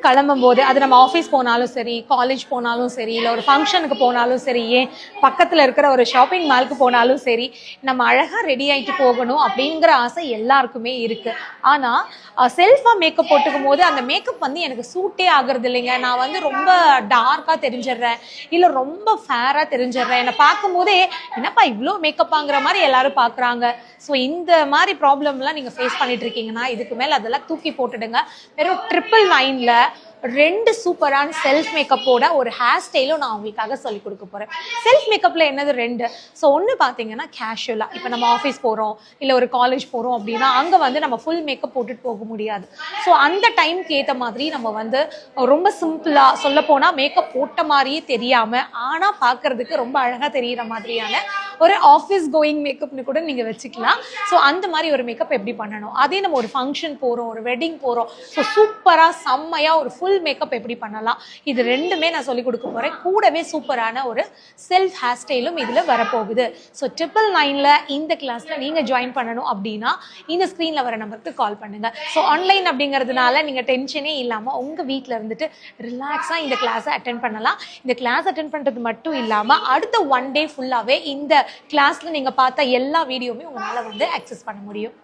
கிளம்பும்போது அது நம்ம ஆஃபீஸ் போனாலும் சரி, காலேஜ் போனாலும் சரி, இல்லை ஒரு ஃபங்க்ஷனுக்கு போனாலும் சரி, ஏன் பக்கத்தில் இருக்கிற ஒரு ஷாப்பிங் மாலுக்கு போனாலும் சரி, நம்ம அழகாக ரெடி ஆகிட்டு போகணும் அப்படிங்கிற ஆசை எல்லாருக்குமே இருக்குது. ஆனால் செல்ஃபாக மேக்கப் போட்டுக்கும் போது அந்த மேக்கப் வந்து எனக்கு சூட்டே ஆகுறது இல்லைங்க. நான் வந்து ரொம்ப டார்க்காக தெரிஞ்சிடுறேன், இல்லை ரொம்ப ஃபேராக தெரிஞ்சிடுறேன். என்னை பார்க்கும்போதே என்னப்பா இவ்வளோ மேக்கப்பாங்கிற மாதிரி எல்லாரும் பார்க்குறாங்க. ஸோ இந்த மாதிரி ப்ராப்ளம்லாம் நீங்கள் ஃபேஸ் பண்ணிட்டு இருக்கீங்கன்னா இதுக்கு மேலே அதெல்லாம் தூக்கி போட்டுடுங்க. வெறும் 999ல் 2 சூப்பரான செல்ஃப் மேக்கப்போட ஒரு ஹேர் ஸ்டைலும் நான் உங்களுக்காக சொல்லிக் கொடுக்க போகிறேன். செல்ஃப் மேக்கப்பில் என்னது 2. ஸோ ஒன்று பார்த்தீங்கன்னா கேஷுவலாக, இப்போ நம்ம ஆஃபீஸ் போகிறோம் இல்லை ஒரு காலேஜ் போகிறோம் அப்படின்னா அங்கே வந்து நம்ம ஃபுல் மேக்கப் போட்டுட்டு போக முடியாது. ஸோ அந்த டைமுக்கு ஏற்ற மாதிரி நம்ம வந்து ரொம்ப சிம்பிளாக சொல்லப்போனால் மேக்கப் போட்ட மாதிரியே தெரியாமல் ஆனால் பார்க்குறதுக்கு ரொம்ப அழகாக தெரிகிற மாதிரியான ஒரு ஆஃபீஸ் கோயிங் மேக்கப்னு கூட நீங்கள் வச்சுக்கலாம். ஸோ அந்த மாதிரி ஒரு மேக்கப் எப்படி பண்ணணும், அதே நம்ம ஒரு ஃபங்க்ஷன் போகிறோம், ஒரு வெட்டிங் போகிறோம், ஸோ சூப்பராக செம்மையாக ஒரு ஃபுல் மேக்கப் எப்படி பண்ணலாம், இது 2மே நான் சொல்லிக் கொடுக்க போகிறேன். கூடவே சூப்பரான ஒரு செல்ஃப் ஹேர் ஸ்டைலும் இதில் வரப்போகுது. ஸோ 999ல் இந்த கிளாஸில் நீங்கள் ஜாயின் பண்ணணும் அப்படின்னா இந்த ஸ்க்ரீனில் வர நம்பருக்கு கால் பண்ணுங்கள். ஸோ ஆன்லைன் அப்படிங்கிறதுனால நீங்கள் டென்ஷனே இல்லாமல் உங்கள் வீட்டில் இருந்துட்டு ரிலாக்ஸாக இந்த கிளாஸை அட்டென்ட் பண்ணலாம். இந்த கிளாஸ் அட்டென்ட் பண்ணுறது மட்டும் இல்லாமல் அடுத்த 1 டே ஃபுல்லாகவே இந்த கிளாஸில் நீங்கள் பார்த்த எல்லா வீடியோவுமே உங்களால் வந்து அக்சஸ் பண்ண முடியும்.